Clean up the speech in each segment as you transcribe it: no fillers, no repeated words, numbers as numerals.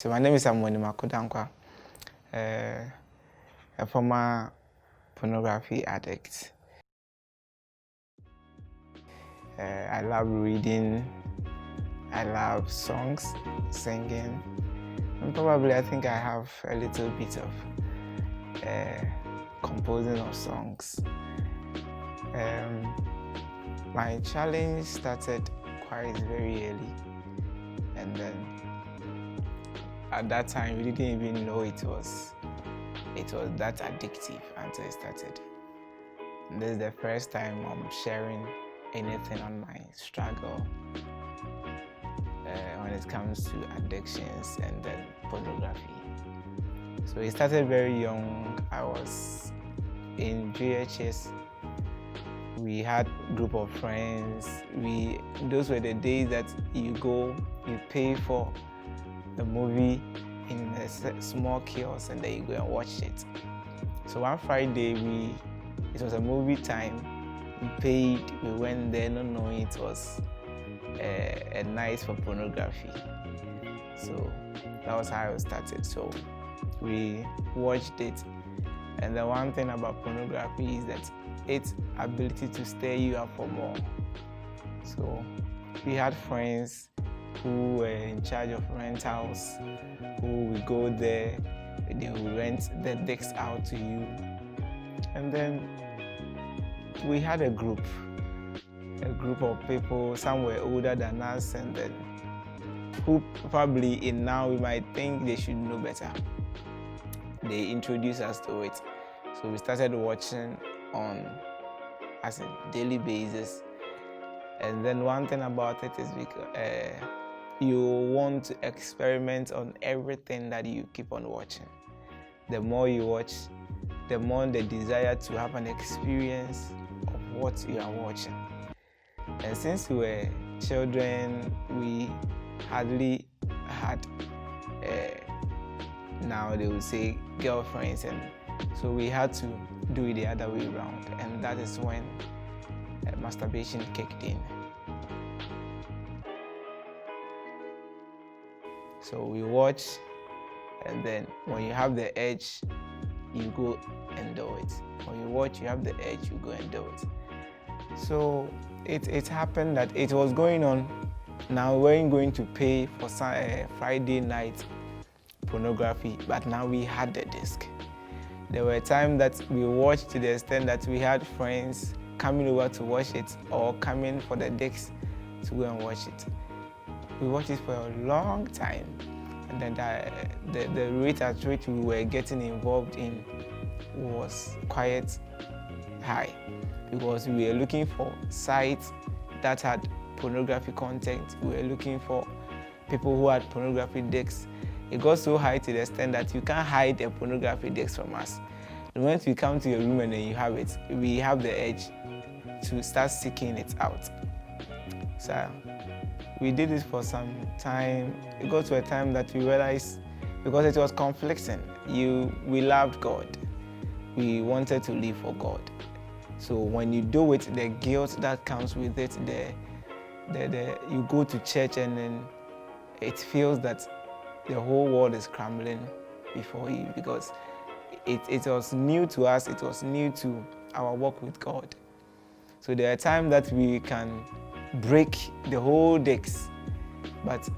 So my name is Amoni Makodankwa, a former pornography addict. I love reading, I love songs, singing, and probably I think I have a little bit of composing of songs. My challenge started quite very early, and then at that time we didn't even know it was that addictive until it started. And this is the first time I'm sharing anything on my struggle when it comes to addictions and then pornography. So it started very young. I was in GHS. We had a group of friends. Those were the days that you pay for a movie in a small kiosk and then you go and watch it. So one Friday, it was a movie time. We paid, we went there not knowing it was a night for pornography. So that was how it started. So we watched it. And the one thing about pornography is that its ability to stir you up for more. So we had friends who were in charge of rentals, who would go there, they would rent the decks out to you. And then we had a group of people. Some were older than us, and then who probably now we might think they should know better. They introduced us to it. So we started watching as a daily basis. And then one thing about it is because you want to experiment on everything that you keep on watching. The more you watch, the more the desire to have an experience of what you are watching. And since we were children, we hardly had, now they would say, girlfriends, and so we had to do it the other way around. And that is when masturbation kicked in. So we watch, and then when you have the urge, you go and do it. When you watch, you have the urge, you go and do it. So it happened that it was going on. Now we weren't going to pay for Friday night pornography, but now we had the disc. There were times that we watched to the extent that we had friends coming over to watch it or coming for the disc to go and watch it. We watched it for a long time, and then the rate at which we were getting involved in was quite high, because we were looking for sites that had pornography content. We were looking for people who had pornography discs. It got so high to the extent that you can't hide a pornography disc from us. The moment we come to your room and then you have it, we have the urge to start seeking it out. So we did it for some time. It got to a time that we realized, because it was conflicting, we loved God. We wanted to live for God. So when you do it, the guilt that comes with it, you go to church and then it feels that the whole world is crumbling before you, because it was new to us, it was new to our walk with God. So there are times that we can break the whole decks, but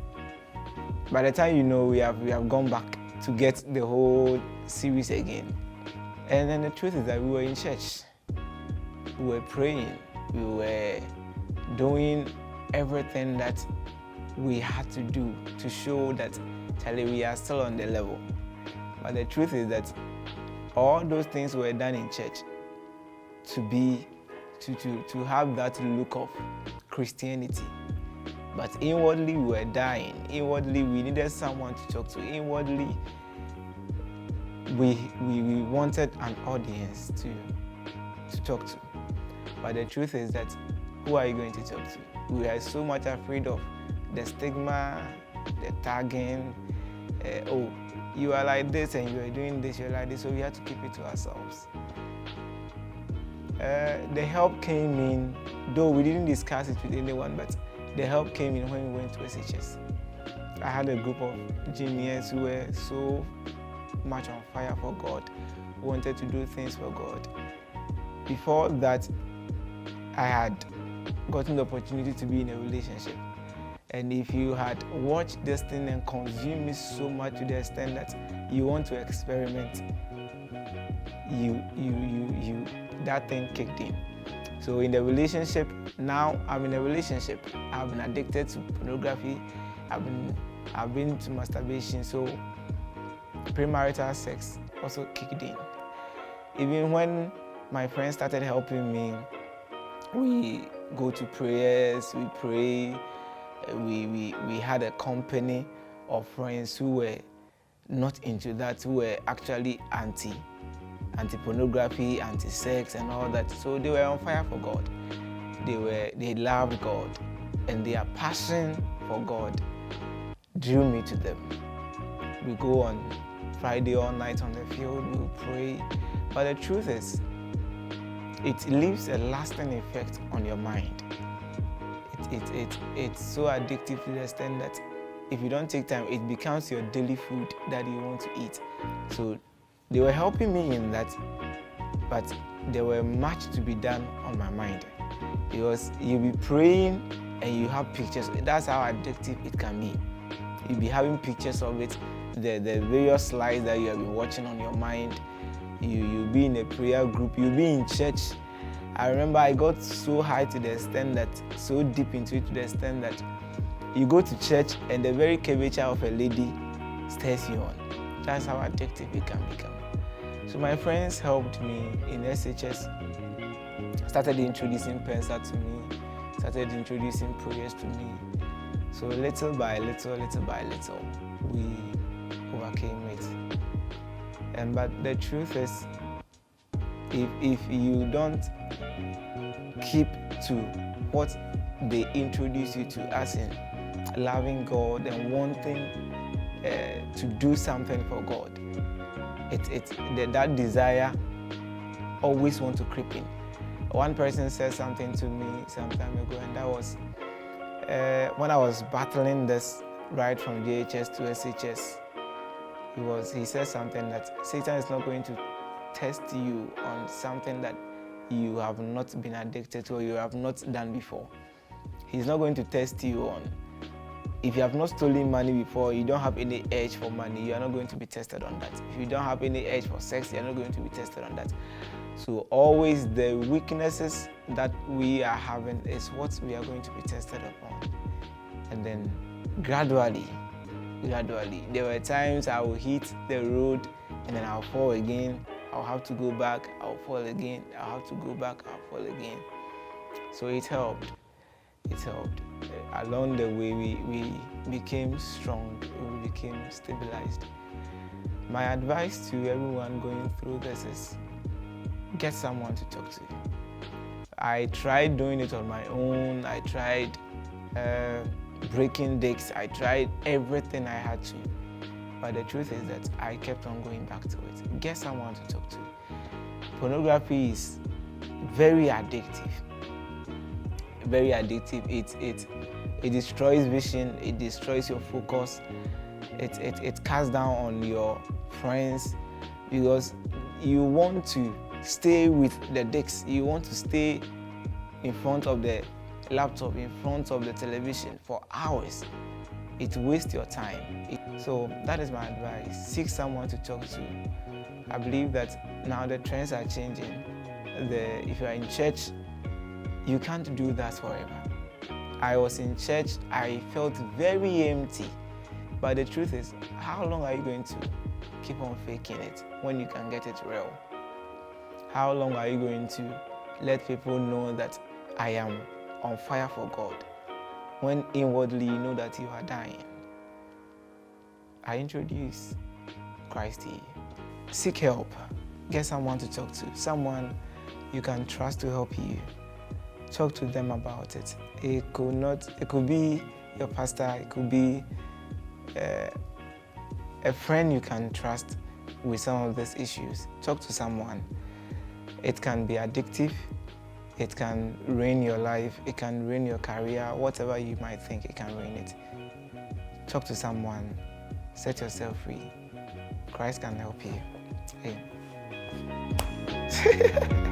by the time you know, we have gone back to get the whole series again. And then the truth is that we were in church, we were praying, we were doing everything that we had to do to show that we are still on the level. But the truth is that all those things were done in church to have that look of Christianity. But inwardly we were dying. Inwardly we needed someone to talk to. Inwardly we wanted an audience to talk to. But the truth is that who are you going to talk to? We are so much afraid of the stigma, the tagging. Oh, you are like this and you are doing this, you're like this, so we had to keep it to ourselves. The help came in, though we didn't discuss it with anyone, but the help came in when we went to SHS. I had a group of juniors who were so much on fire for God, who wanted to do things for God. Before that, I had gotten the opportunity to be in a relationship. And if you had watched this thing and consumed it so much to the extent that you want to experiment, that thing kicked in. So in the relationship, now I'm in a relationship. I've been addicted to pornography. I've been to masturbation. So premarital sex also kicked in. Even when my friends started helping me, we go to prayers, we pray. We had a company of friends who were not into that, who were actually anti-pornography, anti-sex and all that. So they were on fire for God. They loved God, and their passion for God drew me to them. We go on Friday all night on the field, we'll pray. But the truth is, it leaves a lasting effect on your mind. It's so addictive to the extent that if you don't take time, it becomes your daily food that you want to eat. So they were helping me in that, but there were much to be done on my mind. Because you'll be praying and you have pictures. That's how addictive it can be. You'll be having pictures of it, the various slides that you have been watching on your mind. You'll be in a prayer group, you'll be in church. I remember I got so high to the extent that, so deep into it to the extent that you go to church and the very curvature of a lady stares you on. That's how addictive it can become. So my friends helped me in SHS, started introducing Pensa to me, started introducing prayers to me. So little by little, we overcame it. But the truth is, if you don't keep to what they introduce you to, as in loving God and wanting to do something for God, that desire always want to creep in. One person said something to me some time ago, and that was when I was battling this right from JHS to SHS. He said something that Satan is not going to test you on something that you have not been addicted to or you have not done before. He's not going to test you on, if you have not stolen money before, you don't have any urge for money, you are not going to be tested on that. If you don't have any urge for sex, you are not going to be tested on that. So always the weaknesses that we are having is what we are going to be tested upon. And then gradually, there were times I will hit the road and then I'll fall again. I'll have to go back, I'll fall again, I'll have to go back, I'll fall again. So it helped. Along the way, we became strong, we became stabilized. My advice to everyone going through this is, get someone to talk to. I tried doing it on my own, I tried breaking decks, I tried everything I had to. But the truth is that I kept on going back to it. Get someone to talk to. Pornography is very addictive. Very addictive. It destroys vision, it destroys your focus, it cuts down on your friends, because you want to stay with the decks, you want to stay in front of the laptop, in front of the television for hours. It wastes your time. So that is my advice. Seek someone to talk to. I believe that now the trends are changing. If you are in church, you can't do that forever. I was in church, I felt very empty. But the truth is, how long are you going to keep on faking it when you can get it real? How long are you going to let people know that I am on fire for God, when inwardly you know that you are dying? I introduce Christ to you. Seek help. Get someone to talk to, someone you can trust to help you. Talk to them about it. It could be your pastor, it could be a friend you can trust with some of these issues. Talk to someone. It can be addictive, it can ruin your life, it can ruin your career, whatever you might think, it can ruin it. talk to someone, set yourself free. Christ can help you. Amen.